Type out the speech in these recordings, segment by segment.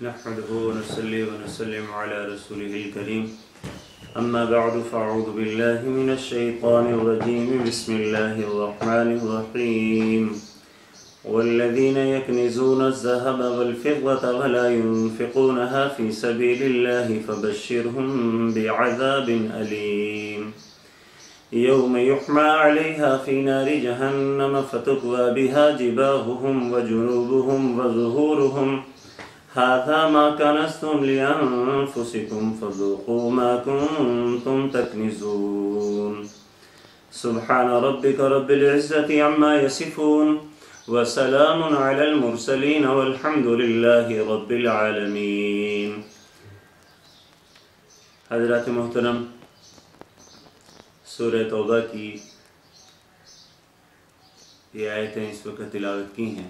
نحمده ونصلي ونسلم على رسوله الكريم أما بعد فأعوذ بالله من الشيطان الرجيم بسم الله الرحمن الرحيم والذين يكنزون الذهب والفضة ولا ينفقونها في سبيل الله فبشرهم بعذاب أليم يوم يحمى عليها في نار جهنم فتكوى بها جباههم وجنوبهم وظهورهم هذا ما كنزتم لأنفسكم فذوقوا ما كنتم تكنزون سبحان ربك رب العزة عما يصفون وسلام على المرسلين والحمد لله رب العالمين. حضرات محترم، سورہ توبہ کی یہ آیتیں اس وقت تلاوت کی ہیں.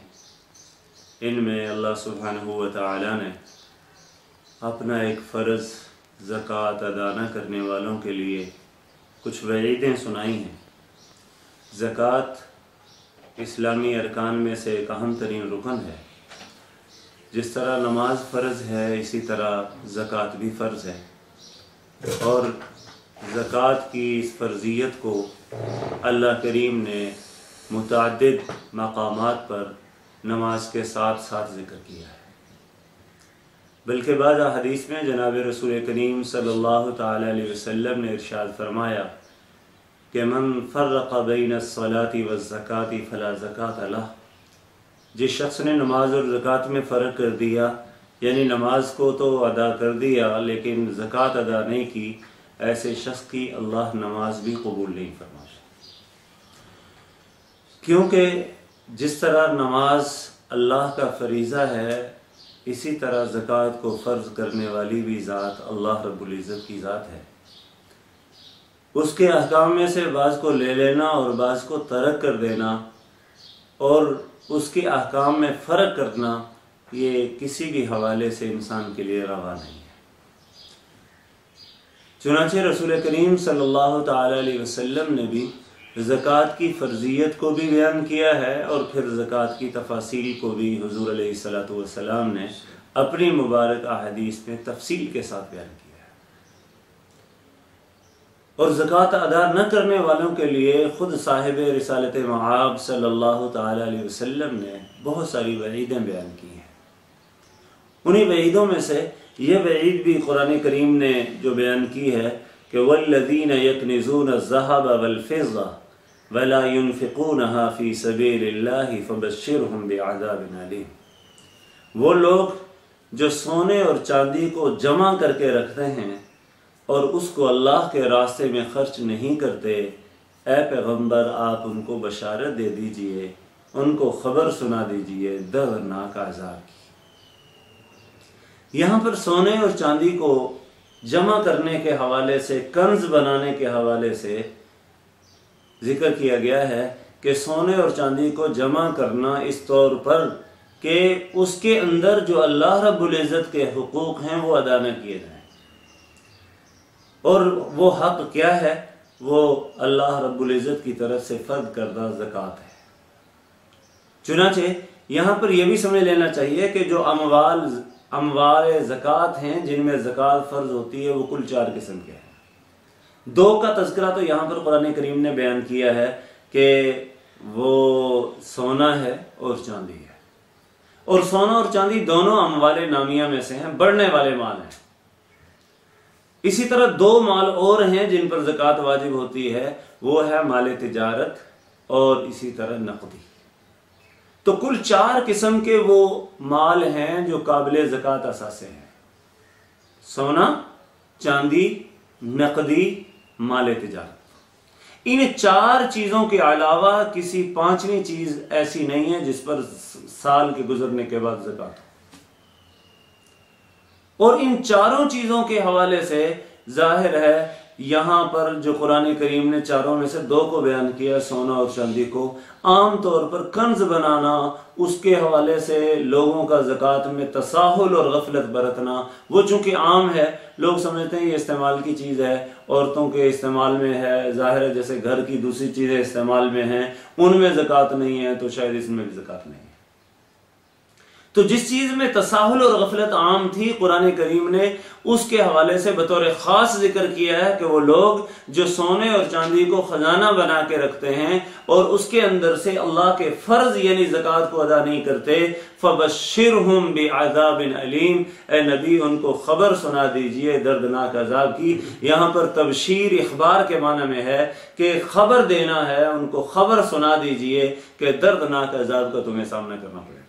ان میں اللہ سبحانہ و تعالی نے اپنا ایک فرض زکوٰۃ ادا نہ کرنے والوں کے لیے کچھ وعیدیں سنائی ہیں. زکوٰۃ اسلامی ارکان میں سے ایک اہم ترین رکن ہے. جس طرح نماز فرض ہے اسی طرح زکوٰۃ بھی فرض ہے، اور زکوٰۃ کی اس فرضیت کو اللہ کریم نے متعدد مقامات پر نماز کے ساتھ ساتھ ذکر کیا ہے. بلکہ بعض حدیث میں جناب رسول کریم صلی اللہ تعالی علیہ وسلم نے ارشاد فرمایا کہ من فرق بین الصلاۃ والزکوٰۃ فلا زکوٰۃ لہ. جس شخص نے نماز اور زکوٰۃ میں فرق کر دیا، یعنی نماز کو تو ادا کر دیا لیکن زکوٰۃ ادا نہیں کی، ایسے شخص کی اللہ نماز بھی قبول نہیں فرماتا. کیونکہ جس طرح نماز اللہ کا فریضہ ہے، اسی طرح زکوٰۃ کو فرض کرنے والی بھی ذات اللہ رب العزت کی ذات ہے. اس کے احکام میں سے بعض کو لے لینا اور بعض کو ترک کر دینا اور اس کے احکام میں فرق کرنا، یہ کسی بھی حوالے سے انسان کے لیے روا نہیں ہے. چنانچہ رسول کریم صلی اللہ تعالی علیہ وسلم نے بھی زکوٰۃ کی فرضیت کو بھی بیان کیا ہے، اور پھر زکوٰۃ کی تفاصیل کو بھی حضور علیہ الصلوۃ والسلام نے اپنی مبارک احادیث میں تفصیل کے ساتھ بیان کیا ہے. اور زکوٰۃ ادا نہ کرنے والوں کے لیے خود صاحب رسالت معاب صلی اللہ تعالی علیہ وسلم نے بہت ساری وعیدیں بیان کی ہیں. انہی وعیدوں میں سے یہ وعید بھی قرآن کریم نے جو بیان کی ہے کہ والذین یکنزون الذہب والفضہ ولا ينفقونها فی سبیل اللہ فبشرهم بعذاب علیم. وہ لوگ جو سونے اور چاندی کو جمع کر کے رکھتے ہیں اور اس کو اللہ کے راستے میں خرچ نہیں کرتے، اے پیغمبر آپ ان کو بشارت دے دیجئے، ان کو خبر سنا دیجئے دردناک عذاب کی. یہاں پر سونے اور چاندی کو جمع کرنے کے حوالے سے، کنز بنانے کے حوالے سے ذکر کیا گیا ہے کہ سونے اور چاندی کو جمع کرنا اس طور پر کہ اس کے اندر جو اللہ رب العزت کے حقوق ہیں وہ ادا نہ کیے جائیں. اور وہ حق کیا ہے؟ وہ اللہ رب العزت کی طرف سے فرض کردہ زکوٰۃ ہے. چنانچہ یہاں پر یہ بھی سمجھ لینا چاہیے کہ جو اموال زکوٰۃ ہیں جن میں زکوٰۃ فرض ہوتی ہے وہ کل 4 قسم کے ہیں. 2 کا تذکرہ تو یہاں پر قرآن کریم نے بیان کیا ہے کہ وہ سونا ہے اور چاندی ہے. اور سونا اور چاندی دونوں اموال نامیہ میں سے ہیں، بڑھنے والے مال ہیں. اسی طرح 2 مال اور ہیں جن پر زکوٰۃ واجب ہوتی ہے، وہ ہے مال تجارت اور اسی طرح نقدی. تو کل 4 قسم کے وہ مال ہیں جو قابل زکوٰۃ اثاثے ہیں: سونا، چاندی، نقدی، مال تجارت. ان 4 چیزوں کے علاوہ کسی 5ویں چیز ایسی نہیں ہے جس پر سال کے گزرنے کے بعد زکوٰۃ ہو. اور ان 4 چیزوں کے حوالے سے ظاہر ہے یہاں پر جو قرآن کریم نے 4 میں سے 2 کو بیان کیا، سونا اور چاندی کو، عام طور پر کنز بنانا، اس کے حوالے سے لوگوں کا زکوٰۃ میں تساہل اور غفلت برتنا، وہ چونکہ عام ہے، لوگ سمجھتے ہیں یہ استعمال کی چیز ہے، عورتوں کے استعمال میں ہے، ظاہر ہے جیسے گھر کی دوسری چیزیں استعمال میں ہیں ان میں زکوٰۃ نہیں ہے تو شاید اس میں بھی زکوٰۃ نہیں ہے. تو جس چیز میں تساہل اور غفلت عام تھی، قرآن کریم نے اس کے حوالے سے بطور خاص ذکر کیا ہے کہ وہ لوگ جو سونے اور چاندی کو خزانہ بنا کے رکھتے ہیں اور اس کے اندر سے اللہ کے فرض یعنی زکوٰۃ کو ادا نہیں کرتے، فَبَشِّرْهُمْ بِعَذَابٍ علیم، اے نبی ان کو خبر سنا دیجئے دردناک عذاب کی۔ یہاں پر تبشیر اخبار کے معنی میں ہے کہ خبر دینا ہے، ان کو خبر سنا دیجئے کہ دردناک عذاب کا تمہیں سامنا کرنا پڑے گا۔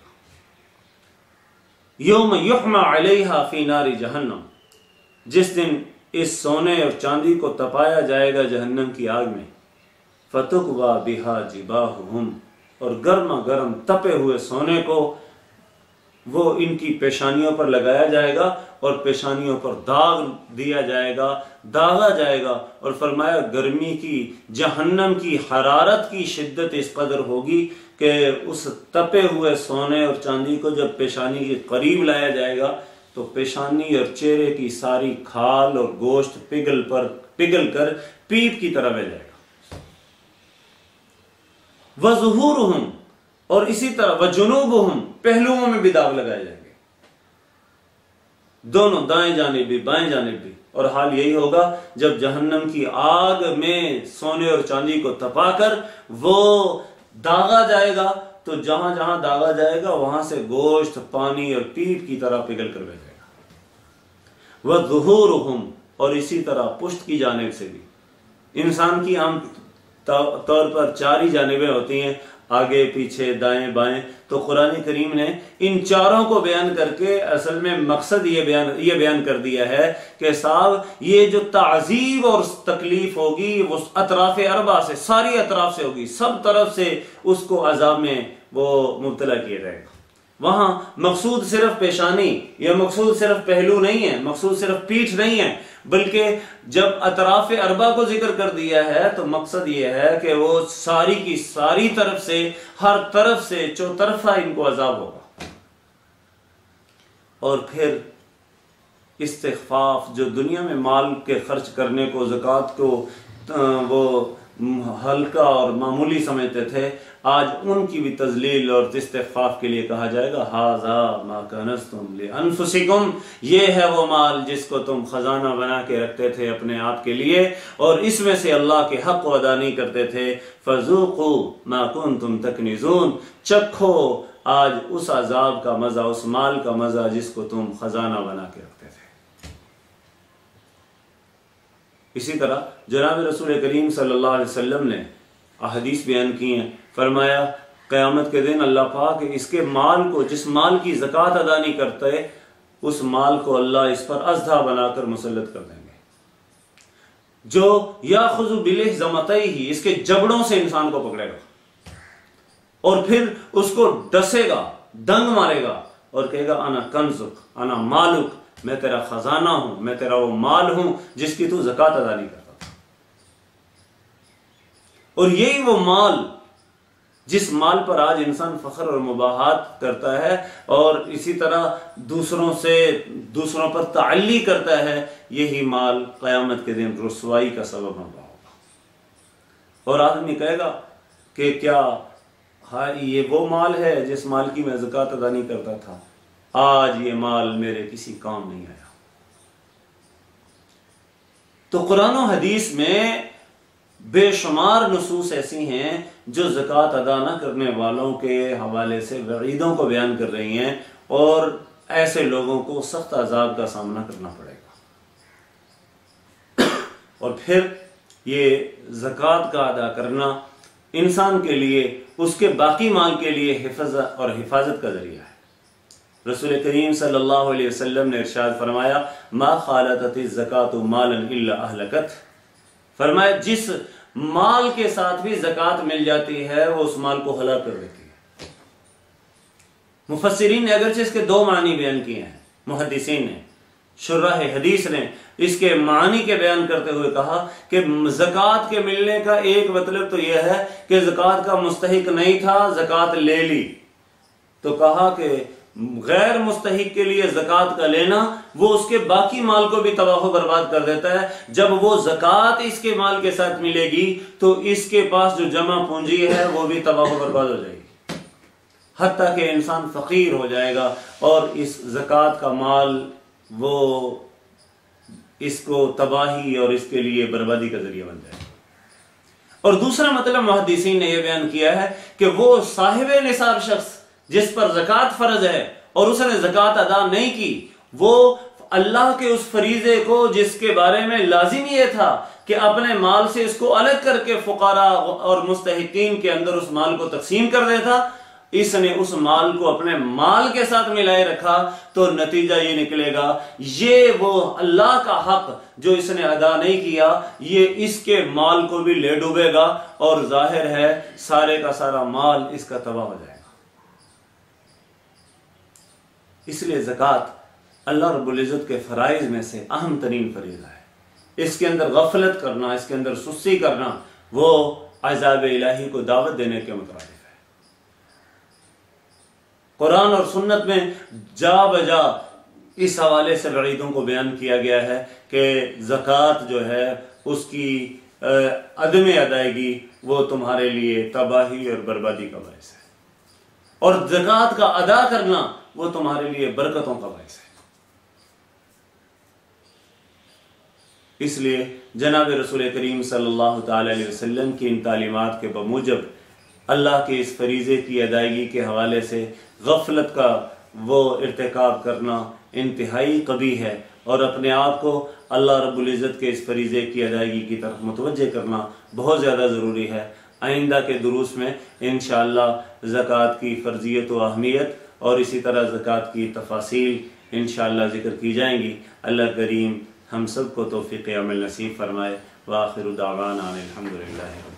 یوم یحمى علیہا فی نار جہنم، جس دن اس سونے اور چاندی کو تپایا جائے گا جہنم کی آگ میں، فتقوی بہا جباہہم، اور گرما گرم تپے ہوئے سونے کو وہ ان کی پیشانیوں پر لگایا جائے گا اور پیشانیوں پر داغ دیا جائے گا، داغا جائے گا، اور فرمایا گرمی کی، جہنم کی حرارت کی شدت اس قدر ہوگی کہ اس تپے ہوئے سونے اور چاندی کو جب پیشانی کے قریب لایا جائے گا تو پیشانی اور چہرے کی ساری کھال اور گوشت پگھل کر پیپ کی طرح بہ جائے گا۔ وَظُهُورُهُمْ، اور اسی طرح وَجُنُوبُهُمْ، پہلوؤں میں بھی داغ لگائے جائیں گے، دونوں دائیں جانب بھی بائیں جانب بھی۔ اور حال یہی ہوگا جب جہنم کی آگ میں سونے اور چاندی کو تپا کر وہ داغا جائے گا تو جہاں جہاں داغا جائے گا وہاں سے گوشت پانی اور پیپ کی طرح پگھل کر بہ جائے گا۔ وَظُهُورُهُمْ، اور اسی طرح پشت کی جانب سے بھی۔ انسان کی عام طور پر 4 ہی جانبیں ہوتی ہیں، آگے پیچھے دائیں بائیں، تو قرآن کریم نے ان چاروں کو بیان کر کے اصل میں مقصد یہ بیان کر دیا ہے کہ صاحب یہ جو تعذیب اور تکلیف ہوگی وہ اطراف اربع سے، ساری اطراف سے ہوگی، سب طرف سے اس کو عذاب میں وہ مبتلا کیا جائے گا۔ وہاں مقصود صرف پیشانی یا مقصود صرف پہلو نہیں ہے، مقصود صرف پیٹھ نہیں ہے، بلکہ جب اطراف اربع کو ذکر کر دیا ہے تو مقصد یہ ہے کہ وہ ساری کی ساری طرف سے، ہر طرف سے چوطرفہ ان کو عذاب ہوگا۔ اور پھر استخفاف، جو دنیا میں مال کے خرچ کرنے کو، زکوٰۃ کو وہ ہلکا اور معمولی سمجھتے تھے، آج ان کی بھی تذلیل اور استخفاف کے لیے کہا جائے گا ھذا ما کنزتم لانفسکم، یہ ہے وہ مال جس کو تم خزانہ بنا کے رکھتے تھے اپنے آپ کے لیے اور اس میں سے اللہ کے حق کو ادا نہیں کرتے تھے، فذوقوا ما کنتم تکنزون، چکھو آج اس عذاب کا مزہ، اس مال کا مزہ جس کو تم خزانہ بنا کے رکھتے تھے۔ اسی طرح جناب رسول کریم صلی اللہ علیہ وسلم نے احادیث بیان کی ہیں، فرمایا قیامت کے دن اللہ پاک اس کے مال کو، جس مال کی زکوٰۃ ادا نہیں کرتے، اس مال کو اللہ اس پر اژدھا بنا کر مسلط کر دیں گے، جو یاخذ بلحظمتیہ، اس کے جبڑوں سے انسان کو پکڑے گا اور پھر اس کو ڈسے گا، ڈنگ مارے گا اور کہے گا انا کنزک انا مالک، میں تیرا خزانہ ہوں، میں تیرا وہ مال ہوں جس کی تو زکوٰۃ ادا نہیں کرتا تھا۔ اور یہی وہ مال جس مال پر آج انسان فخر اور مباحات کرتا ہے اور اسی طرح دوسروں پر تعلی کرتا ہے، یہی مال قیامت کے دن رسوائی کا سبب بن رہا ہوگا۔ اور آدمی کہے گا کہ کیا یہ وہ مال ہے جس مال کی میں زکوٰۃ ادا نہیں کرتا تھا، آج یہ مال میرے کسی کام نہیں آیا۔ تو قرآن و حدیث میں بے شمار نصوص ایسی ہیں جو زکوٰۃ ادا نہ کرنے والوں کے حوالے سے وعیدوں کو بیان کر رہی ہیں اور ایسے لوگوں کو سخت عذاب کا سامنا کرنا پڑے گا۔ اور پھر یہ زکوٰۃ کا ادا کرنا انسان کے لیے، اس کے باقی مال کے لیے حفظ اور حفاظت کا ذریعہ ہے۔ رسول کریم صلی اللہ علیہ وسلم نے ارشاد فرمایا ما خالطت الزکاۃ مالا الا اہلکت، فرمایا جس مال کے ساتھ بھی زکوٰۃ مل جاتی ہے وہ اس مال کو ہلاک کر دیتی ہے۔ مفسرین نے اگرچہ اس کے 2 معنی بیان کیے ہیں، محدثین نے، شراح حدیث نے اس کے معنی کے بیان کرتے ہوئے کہا کہ زکوٰۃ کے ملنے کا ایک مطلب تو یہ ہے کہ زکوٰۃ کا مستحق نہیں تھا، زکوٰۃ لے لی، تو کہا کہ غیر مستحق کے لیے زکوٰۃ کا لینا وہ اس کے باقی مال کو بھی تباہ و برباد کر دیتا ہے۔ جب وہ زکوٰۃ اس کے مال کے ساتھ ملے گی تو اس کے پاس جو جمع پونجی ہے وہ بھی تباہ و برباد ہو جائے گی۔ حتیٰ کہ انسان فقیر ہو جائے گا اور اس زکوٰۃ کا مال وہ اس کو تباہی اور اس کے لیے بربادی کا ذریعہ بن جائے گا۔ اور دوسرا مطلب محدثین نے یہ بیان کیا ہے کہ وہ صاحب نصاب شخص جس پر زکوٰۃ فرض ہے اور اس نے زکوٰۃ ادا نہیں کی، وہ اللہ کے اس فریضے کو جس کے بارے میں لازم یہ تھا کہ اپنے مال سے اس کو الگ کر کے فقراء اور مستحقین کے اندر اس مال کو تقسیم کر دیتا، اس نے اس مال کو اپنے مال کے ساتھ ملائے رکھا، تو نتیجہ یہ نکلے گا یہ وہ اللہ کا حق جو اس نے ادا نہیں کیا یہ اس کے مال کو بھی لے ڈوبے گا، اور ظاہر ہے سارے کا سارا مال اس کا تباہ ہو جائے گا۔ اس لیے زکوٰۃ اللہ رب العزت کے فرائض میں سے اہم ترین فریضہ ہے۔ اس کے اندر غفلت کرنا، اس کے اندر سستی کرنا، وہ عذاب الہی کو دعوت دینے کے مترادف ہے۔ قرآن اور سنت میں جا بجا اس حوالے سے وعیدوں کو بیان کیا گیا ہے کہ زکوٰۃ جو ہے اس کی عدم ادائیگی وہ تمہارے لیے تباہی اور بربادی کا باعث ہے، اور زکوٰۃ کا ادا کرنا وہ تمہارے لیے برکتوں کا باعث ہے۔ اس لیے جناب رسول کریم صلی اللہ تعالی علیہ وسلم کی ان تعلیمات کے بموجب اللہ کے اس فریضے کی ادائیگی کے حوالے سے غفلت کا وہ ارتکاب کرنا انتہائی قبیح ہے، اور اپنے آپ کو اللہ رب العزت کے اس فریضے کی ادائیگی کی طرف متوجہ کرنا بہت زیادہ ضروری ہے۔ آئندہ کے دروس میں انشاءاللہ زکوٰۃ کی فرضیت و اہمیت اور اسی طرح زکوٰۃ کی تفاصیل انشاءاللہ ذکر کی جائیں گی۔ اللہ کریم ہم سب کو توفیق عمل نصیب فرمائے۔ وآخر دعوانا الحمدللہ۔